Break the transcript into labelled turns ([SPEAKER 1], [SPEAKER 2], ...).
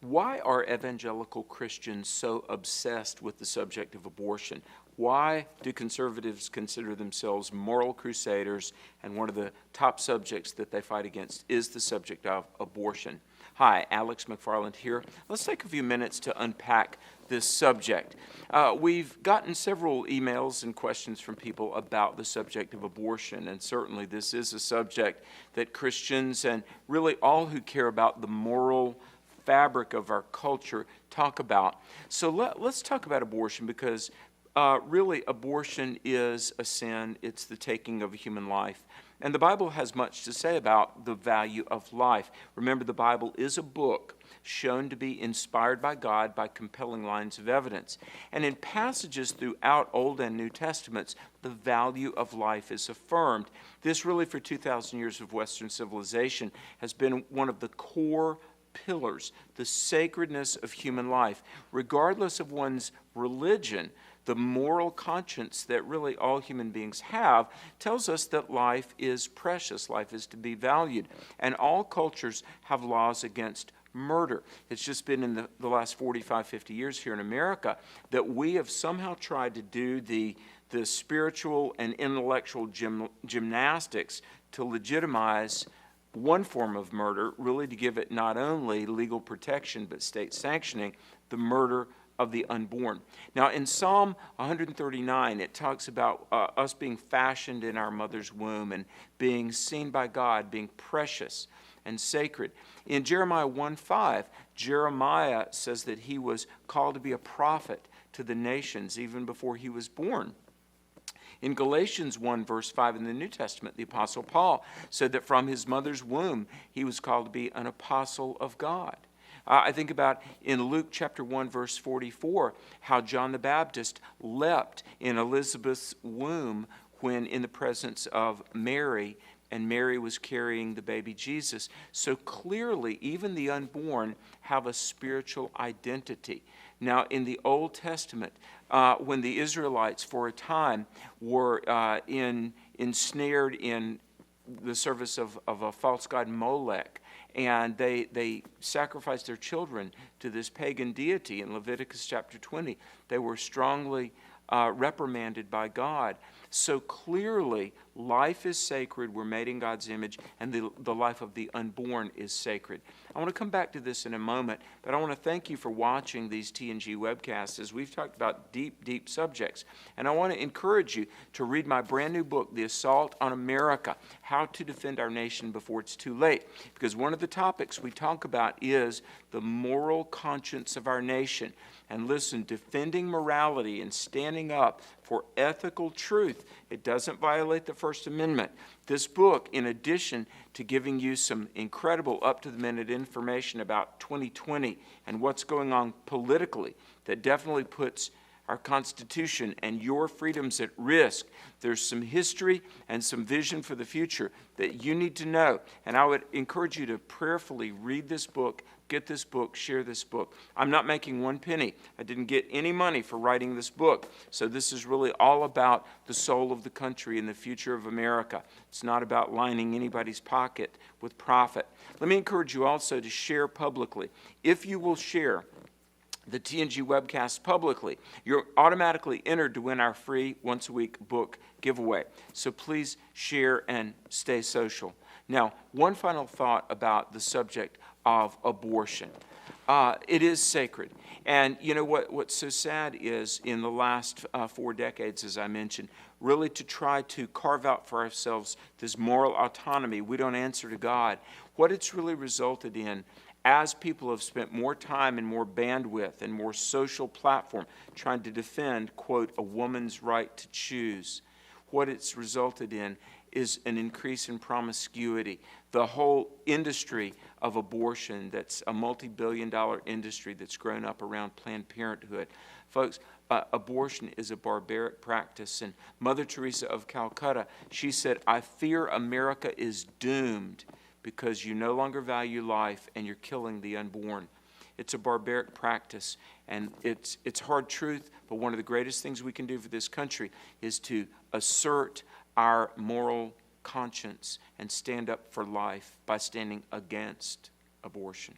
[SPEAKER 1] Why are evangelical Christians so obsessed with the subject of abortion? Why do conservatives consider themselves moral crusaders, and one of the top subjects that they fight against is the subject of abortion? Hi, Alex McFarland here. Let's take a few minutes to unpack this subject. We've gotten several emails and questions from people about the subject of abortion, and certainly this is a subject that Christians and really all who care about the moral fabric of our culture talk about. So let's talk about abortion, because really abortion is a sin. It's the taking of a human life. And the Bible has much to say about the value of life. Remember, the Bible is a book shown to be inspired by God by compelling lines of evidence. And in passages throughout Old and New Testaments, the value of life is affirmed. This really, for 2,000 years of Western civilization, has been one of the core pillars, the sacredness of human life. Regardless of one's religion, the moral conscience that really all human beings have tells us that life is precious, life is to be valued. And all cultures have laws against murder. It's just been in the last 45, 50 years here in America that we have somehow tried to do the spiritual and intellectual gymnastics to legitimize one form of murder, really to give it not only legal protection but state sanctioning, the murder of the unborn. Now, in Psalm 139, it talks about us being fashioned in our mother's womb and being seen by God, being precious and sacred. In Jeremiah 1:5, Jeremiah says that he was called to be a prophet to the nations even before he was born. In Galatians 1, verse 5 in the New Testament, the Apostle Paul said that from his mother's womb, he was called to be an apostle of God. I think about in Luke chapter 1, verse 44, how John the Baptist leapt in Elizabeth's womb when in the presence of Mary, and Mary was carrying the baby Jesus. So clearly, even the unborn have a spiritual identity. Now, in the Old Testament, when the Israelites for a time were ensnared in the service of a false god Molech, and they sacrificed their children to this pagan deity in Leviticus chapter 20, they were strongly reprimanded by God. So clearly, life is sacred. We're made in God's image, and the life of the unborn is sacred. I want to come back to this in a moment, but I want to thank you for watching these T&G webcasts as we've talked about deep, deep subjects. And I want to encourage you to read my brand new book, The Assault on America, How to Defend Our Nation Before It's Too Late. Because one of the topics we talk about is the moral conscience of our nation. And listen, defending morality and standing up for ethical truth, it doesn't violate the First Amendment. This book, in addition to giving you some incredible up-to-the-minute information about 2020 and what's going on politically, that definitely puts our Constitution and your freedoms at risk. There's some history and some vision for the future that you need to know. And I would encourage you to prayerfully read this book, get this book, share this book. I'm not making one penny. I didn't get any money for writing this book. So this is really all about the soul of the country and the future of America. It's not about lining anybody's pocket with profit. Let me encourage you also to share publicly. If you will share the T&G webcast publicly, you're automatically entered to win our free once-a-week book giveaway. So please share and stay social. Now, one final thought about the subject of abortion. It is sacred. And you know what's so sad is in the last 4 decades, as I mentioned, really to try to carve out for ourselves this moral autonomy, we don't answer to God. What it's really resulted in, as people have spent more time and more bandwidth and more social platform trying to defend, quote, a woman's right to choose, what it's resulted in is an increase in promiscuity. The whole industry of abortion, that's a multi-billion-dollar industry that's grown up around Planned Parenthood. Folks, abortion is a barbaric practice. And Mother Teresa of Calcutta, she said, "I fear America is doomed because you no longer value life and you're killing the unborn." It's a barbaric practice, and it's hard truth, but one of the greatest things we can do for this country is to assert our moral conscience and stand up for life by standing against abortion.